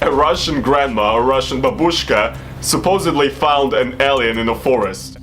A Russian grandma, a Russian babushka, supposedly found an alien in a forest.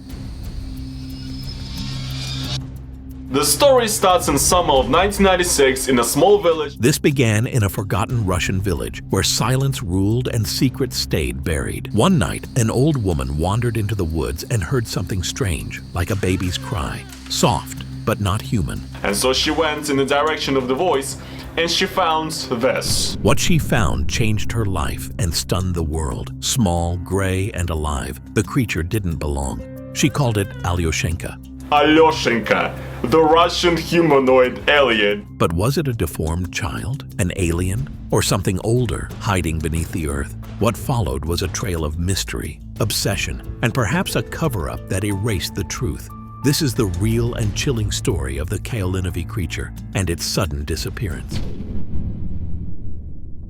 The story starts in summer of 1996 in a small village. This began in a forgotten Russian village where silence ruled and secrets stayed buried. One night, an old woman wandered into the woods and heard something strange, like a baby's cry. Soft, but not human. And so she went in the direction of the voice, and she found this. What she found changed her life and stunned the world. Small, gray, and alive, the creature didn't belong. She called it Alyoshenka. Alyoshenka, the Russian humanoid alien. But was it a deformed child, an alien, or something older hiding beneath the earth? What followed was a trail of mystery, obsession, and perhaps a cover-up that erased the truth. This is the real and chilling story of the Kaolinovy creature and its sudden disappearance.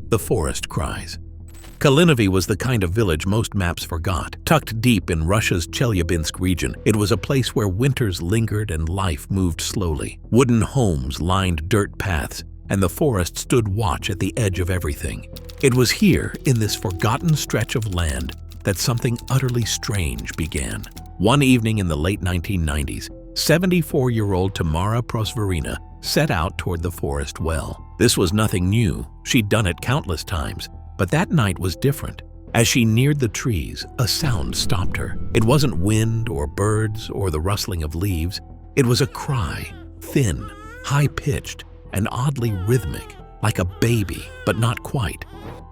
The forest cries. Kaolinovy was the kind of village most maps forgot. Tucked deep in Russia's Chelyabinsk region, it was a place where winters lingered and life moved slowly. Wooden homes lined dirt paths, and the forest stood watch at the edge of everything. It was here, in this forgotten stretch of land, that something utterly strange began. One evening in the late 1990s, 74-year-old Tamara Prosverina set out toward the forest well. This was nothing new. She'd done it countless times. But that night was different. As she neared the trees, a sound stopped her. It wasn't wind or birds or the rustling of leaves. It was a cry, thin, high-pitched, and oddly rhythmic, like a baby, but not quite.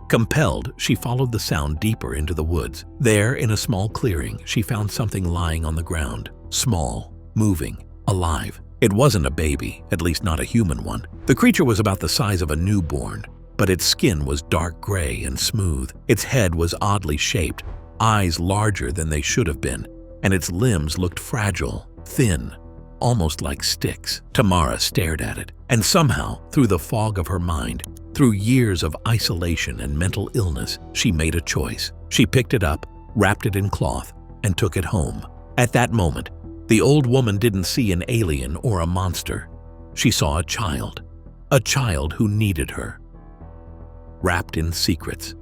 Compelled, she followed the sound deeper into the woods. There, in a small clearing, she found something lying on the ground, small, moving, alive. It wasn't a baby, at least not a human one. The creature was about the size of a newborn, but its skin was dark gray and smooth. Its head was oddly shaped, eyes larger than they should have been, and its limbs looked fragile, thin, almost like sticks. Tamara stared at it, and somehow, through the fog of her mind, through years of isolation and mental illness, she made a choice. She picked it up, wrapped it in cloth, and took it home. At that moment, the old woman didn't see an alien or a monster. She saw a child who needed her. Wrapped in secrets.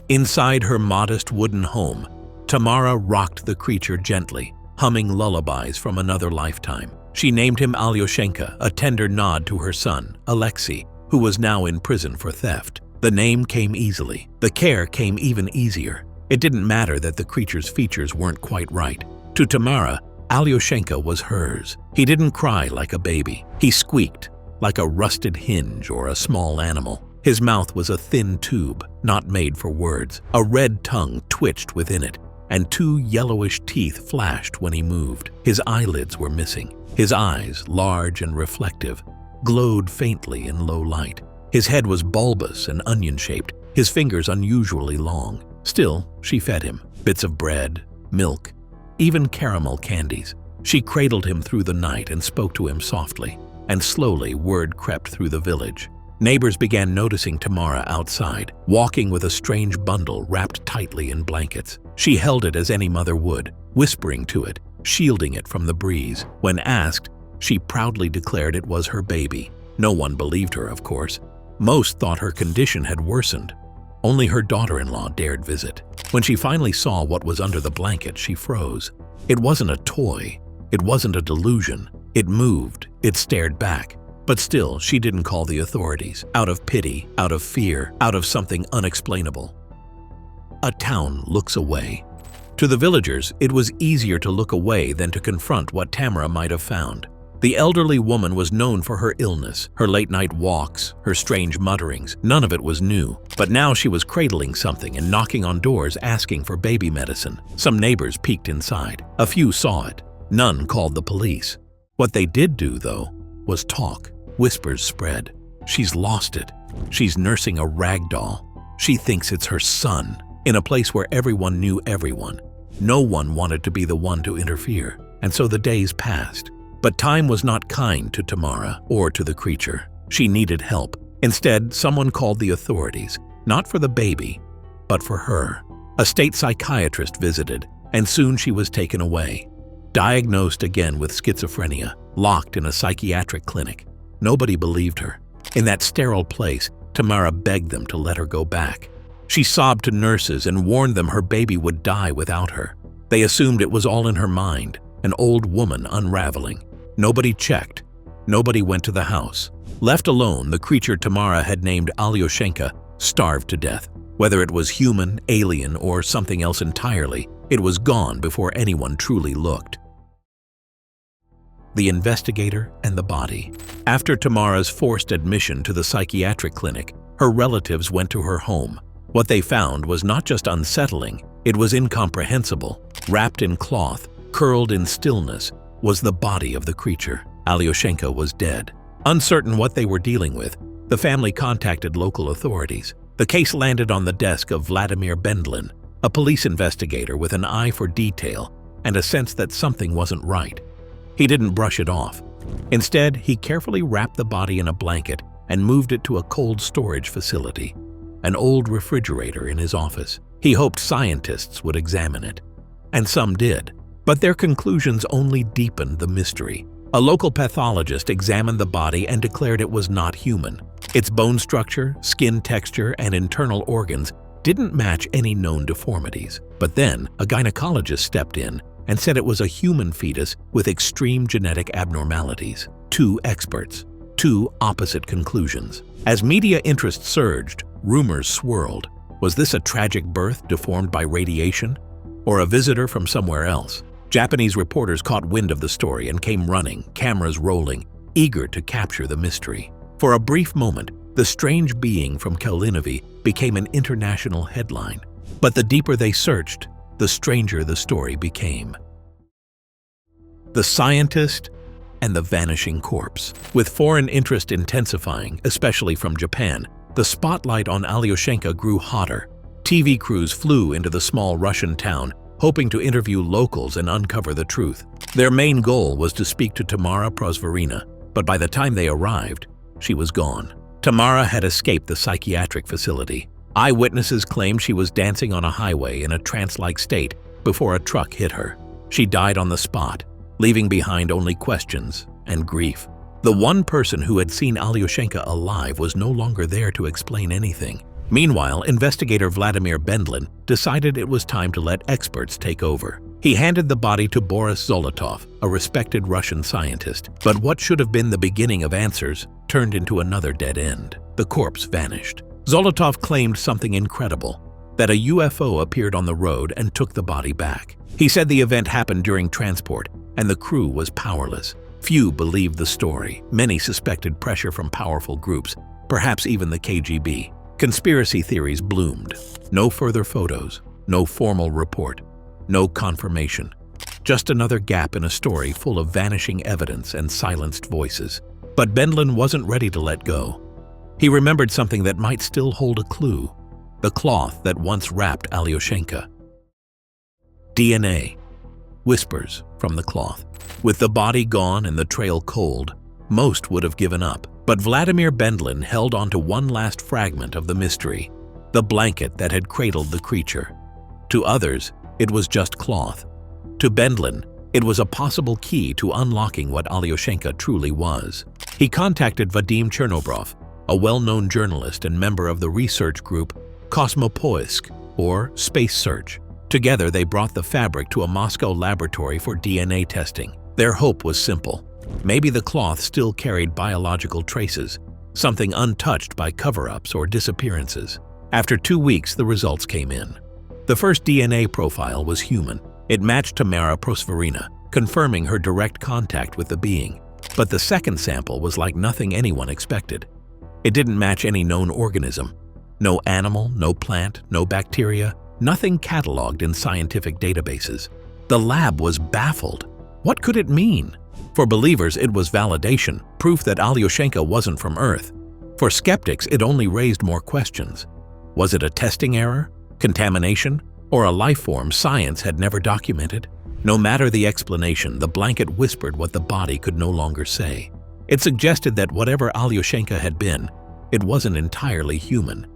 Inside her modest wooden home, Tamara rocked the creature gently, humming lullabies from another lifetime. She named him Alyoshenka, a tender nod to her son, Alexei, who was now in prison for theft. The name came easily. The care came even easier. It didn't matter that the creature's features weren't quite right. To Tamara, Alyoshenka was hers. He didn't cry like a baby. He squeaked like a rusted hinge or a small animal. His mouth was a thin tube, not made for words. A red tongue twitched within it, and two yellowish teeth flashed when he moved. His eyelids were missing. His eyes, large and reflective, glowed faintly in low light. His head was bulbous and onion-shaped, his fingers unusually long. Still, she fed him bits of bread, milk, even caramel candies. She cradled him through the night and spoke to him softly, and slowly word crept through the village. Neighbors began noticing Tamara outside, walking with a strange bundle wrapped tightly in blankets. She held it as any mother would, whispering to it, shielding it from the breeze. When asked, she proudly declared it was her baby. No one believed her, of course. Most thought her condition had worsened. Only her daughter-in-law dared visit. When she finally saw what was under the blanket, she froze. It wasn't a toy. It wasn't a delusion. It moved. It stared back. But still, she didn't call the authorities, out of pity, out of fear, out of something unexplainable. A town looks away. To the villagers, it was easier to look away than to confront what Tamara might have found. The elderly woman was known for her illness, her late-night walks, her strange mutterings. None of it was new. But now she was cradling something and knocking on doors asking for baby medicine. Some neighbors peeked inside. A few saw it. None called the police. What they did do, though, was talk. Whispers spread. She's lost it. She's nursing a rag doll. She thinks it's her son, in a place where everyone knew everyone. No one wanted to be the one to interfere, and so the days passed. But time was not kind to Tamara or to the creature. She needed help. Instead, someone called the authorities, not for the baby, but for her. A state psychiatrist visited, and soon she was taken away. Diagnosed again with schizophrenia, locked in a psychiatric clinic. Nobody believed her. In that sterile place, Tamara begged them to let her go back. She sobbed to nurses and warned them her baby would die without her. They assumed it was all in her mind, an old woman unraveling. Nobody checked. Nobody went to the house. Left alone, the creature Tamara had named Alyoshenka starved to death. Whether it was human, alien, or something else entirely, it was gone before anyone truly looked. The investigator and the body. After Tamara's forced admission to the psychiatric clinic, her relatives went to her home. What they found was not just unsettling, it was incomprehensible. Wrapped in cloth, curled in stillness, was the body of the creature. Alyoshenka was dead. Uncertain what they were dealing with, the family contacted local authorities. The case landed on the desk of Vladimir Bendlin, a police investigator with an eye for detail and a sense that something wasn't right. He didn't brush it off. Instead, he carefully wrapped the body in a blanket and moved it to a cold storage facility, an old refrigerator in his office. He hoped scientists would examine it. And some did. But their conclusions only deepened the mystery. A local pathologist examined the body and declared it was not human. Its bone structure, skin texture, and internal organs didn't match any known deformities. But then, a gynecologist stepped in and said it was a human fetus with extreme genetic abnormalities. Two experts, two opposite conclusions. As media interest surged, rumors swirled. Was this a tragic birth deformed by radiation, or a visitor from somewhere else? Japanese reporters caught wind of the story and came running, cameras rolling, eager to capture the mystery. For a brief moment, the strange being from Kaolinovy became an international headline. But the deeper they searched, the stranger the story became. The scientist and the vanishing corpse. With foreign interest intensifying, especially from Japan, the spotlight on Alyoshenka grew hotter. TV crews flew into the small Russian town, hoping to interview locals and uncover the truth. Their main goal was to speak to Tamara Prosvarina, but by the time they arrived, she was gone. Tamara had escaped the psychiatric facility. Eyewitnesses claimed she was dancing on a highway in a trance-like state before a truck hit her. She died on the spot, leaving behind only questions and grief. The one person who had seen Alyoshenka alive was no longer there to explain anything. Meanwhile, investigator Vladimir Bendlin decided it was time to let experts take over. He handed the body to Boris Zolotov, a respected Russian scientist. But what should have been the beginning of answers turned into another dead end. The corpse vanished. Zolotov claimed something incredible, that a UFO appeared on the road and took the body back. He said the event happened during transport, and the crew was powerless. Few believed the story. Many suspected pressure from powerful groups, perhaps even the KGB. Conspiracy theories bloomed. No further photos, no formal report, no confirmation. Just another gap in a story full of vanishing evidence and silenced voices. But Bendlin wasn't ready to let go. He remembered something that might still hold a clue: the cloth that once wrapped Alyoshenka. DNA. Whispers from the cloth. With the body gone and the trail cold, most would have given up. But Vladimir Bendlin held on to one last fragment of the mystery, the blanket that had cradled the creature. To others, it was just cloth. To Bendlin, it was a possible key to unlocking what Alyoshenka truly was. He contacted Vadim Chernobrov, a well-known journalist and member of the research group Kosmopoisk, or Space Search. Together, they brought the fabric to a Moscow laboratory for DNA testing. Their hope was simple. Maybe the cloth still carried biological traces, something untouched by cover-ups or disappearances. After 2 weeks, the results came in. The first DNA profile was human. It matched Tamara Prosvarina, confirming her direct contact with the being. But the second sample was like nothing anyone expected. It didn't match any known organism. No animal, no plant, no bacteria, nothing cataloged in scientific databases. The lab was baffled. What could it mean? For believers, it was validation, proof that Alyoshenka wasn't from Earth. For skeptics, it only raised more questions. Was it a testing error, contamination, or a life form science had never documented? No matter the explanation, the blanket whispered what the body could no longer say. It suggested that whatever Alyoshenka had been, it wasn't entirely human.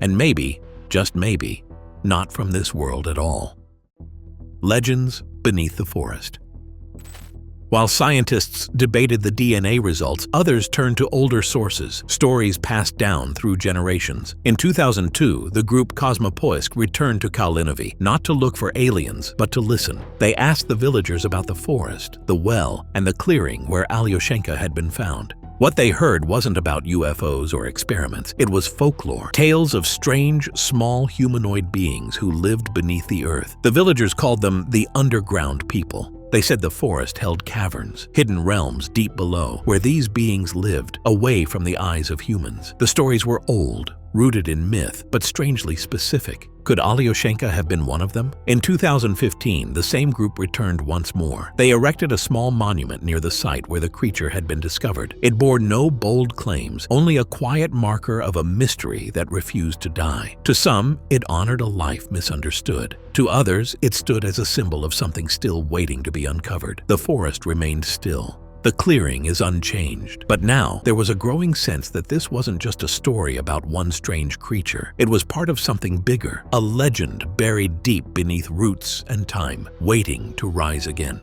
And maybe, just maybe, not from this world at all. Legends beneath the forest. While scientists debated the DNA results, others turned to older sources, stories passed down through generations. In 2002, the group Cosmopoisk returned to Kaolinovy, not to look for aliens, but to listen. They asked the villagers about the forest, the well, and the clearing where Alyoshenka had been found. What they heard wasn't about UFOs or experiments. It was folklore, tales of strange, small humanoid beings who lived beneath the earth. The villagers called them the underground people. They said the forest held caverns, hidden realms deep below, where these beings lived, away from the eyes of humans. The stories were old, rooted in myth, but strangely specific. Could Alyoshenka have been one of them? In 2015, the same group returned once more. They erected a small monument near the site where the creature had been discovered. It bore no bold claims, only a quiet marker of a mystery that refused to die. To some, it honored a life misunderstood. To others, it stood as a symbol of something still waiting to be uncovered. The forest remained still. The clearing is unchanged, but now there was a growing sense that this wasn't just a story about one strange creature. It was part of something bigger, a legend buried deep beneath roots and time, waiting to rise again.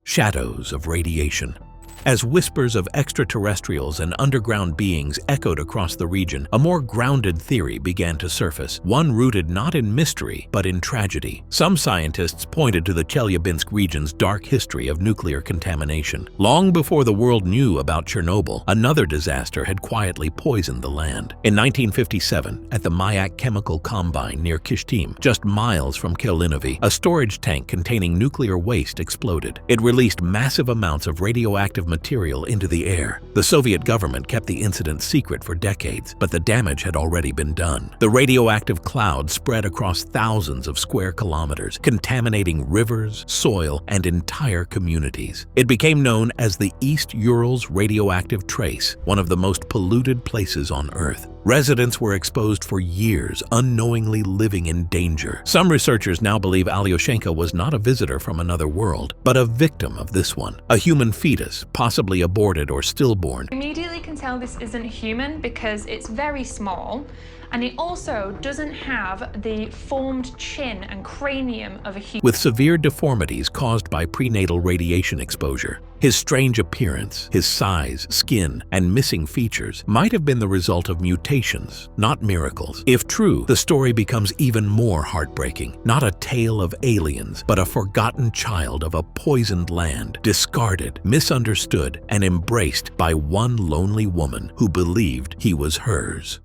Shadows of radiation. As whispers of extraterrestrials and underground beings echoed across the region, a more grounded theory began to surface, one rooted not in mystery, but in tragedy. Some scientists pointed to the Chelyabinsk region's dark history of nuclear contamination. Long before the world knew about Chernobyl, another disaster had quietly poisoned the land. In 1957, at the Mayak Chemical Combine near Kishtim, just miles from Kaolinovy, a storage tank containing nuclear waste exploded. It released massive amounts of radioactive material into the air. The Soviet government kept the incident secret for decades, but the damage had already been done. The radioactive cloud spread across thousands of square kilometers, contaminating rivers, soil, and entire communities. It became known as the East Urals radioactive trace, one of the most polluted places on Earth. Residents were exposed for years, unknowingly living in danger. Some researchers now believe Alyoshenka was not a visitor from another world, but a victim of this one, a human fetus, possibly aborted or stillborn. Immediately can tell this isn't human because it's very small, and it also doesn't have the formed chin and cranium of a human. With severe deformities caused by prenatal radiation exposure. His strange appearance, his size, skin, and missing features might have been the result of mutations, not miracles. If true, the story becomes even more heartbreaking. Not a tale of aliens, but a forgotten child of a poisoned land, discarded, misunderstood, and embraced by one lonely woman who believed he was hers.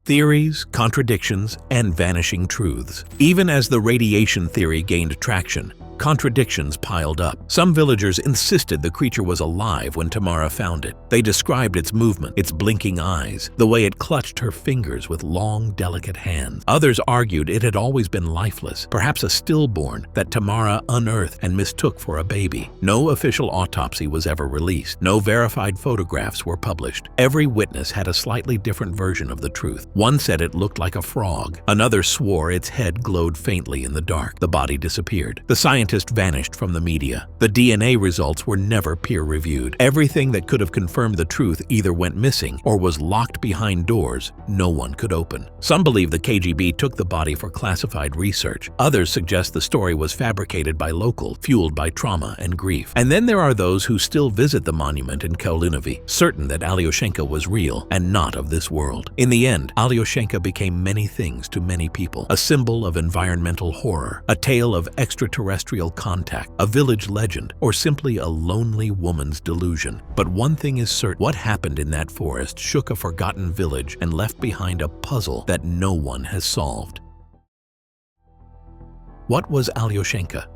Theories, contradictions, and vanishing truths. Even as the radiation theory gained traction, contradictions piled up. Some villagers insisted the creature was alive when Tamara found it. They described its movement, its blinking eyes, the way it clutched her fingers with long, delicate hands. Others argued it had always been lifeless, perhaps a stillborn that Tamara unearthed and mistook for a baby. No official autopsy was ever released. No verified photographs were published. Every witness had a slightly different version of the truth. One said it looked like a frog. Another swore its head glowed faintly in the dark. The body disappeared. The scientist vanished from the media. The DNA results were never peer-reviewed. Everything that could have confirmed the truth either went missing or was locked behind doors no one could open. Some believe the KGB took the body for classified research. Others suggest the story was fabricated by locals, fueled by trauma and grief. And then there are those who still visit the monument in Kaolinovy, certain that Alyoshenka was real and not of this world. In the end, Alyoshenka became many things to many people. A symbol of environmental horror, a tale of extraterrestrial contact, a village legend, or simply a lonely woman's delusion. But one thing is certain, what happened in that forest shook a forgotten village and left behind a puzzle that no one has solved. What was Alyoshenka?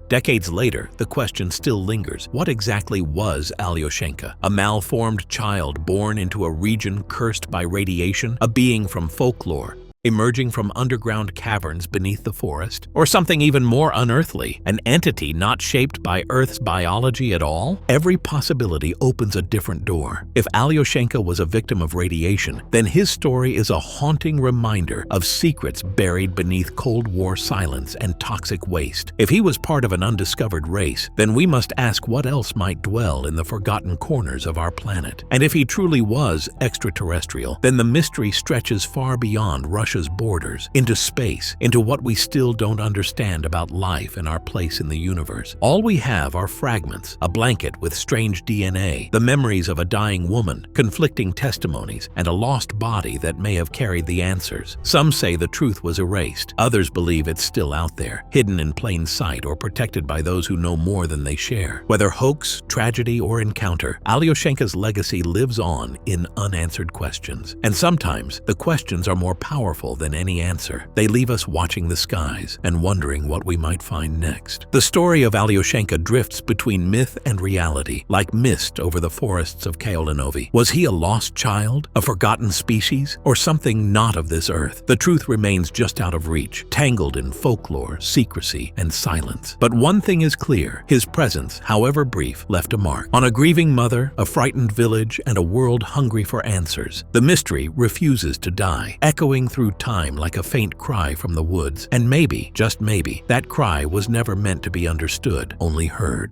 Decades later, the question still lingers. What exactly was Alyoshenka? A malformed child born into a region cursed by radiation? A being from folklore, emerging from underground caverns beneath the forest? Or something even more unearthly, an entity not shaped by Earth's biology at all? Every possibility opens a different door. If Alyoshenka was a victim of radiation, then his story is a haunting reminder of secrets buried beneath Cold War silence and toxic waste. If he was part of an undiscovered race, then we must ask what else might dwell in the forgotten corners of our planet. And if he truly was extraterrestrial, then the mystery stretches far beyond Russia Russia's borders, into space, into what we still don't understand about life and our place in the universe. All we have are fragments, a blanket with strange DNA, the memories of a dying woman, conflicting testimonies, and a lost body that may have carried the answers. Some say the truth was erased. Others believe it's still out there, hidden in plain sight or protected by those who know more than they share. Whether hoax, tragedy, or encounter, Alyoshenka's legacy lives on in unanswered questions. And sometimes, the questions are more powerful than any answer. They leave us watching the skies and wondering what we might find next. The story of Alyoshenka drifts between myth and reality, like mist over the forests of Kaolinovy. Was he a lost child, a forgotten species, or something not of this earth? The truth remains just out of reach, tangled in folklore, secrecy, and silence. But one thing is clear: his presence, however brief, left a mark. On a grieving mother, a frightened village, and a world hungry for answers, the mystery refuses to die, echoing through time like a faint cry from the woods. And maybe, just maybe, that cry was never meant to be understood, only heard.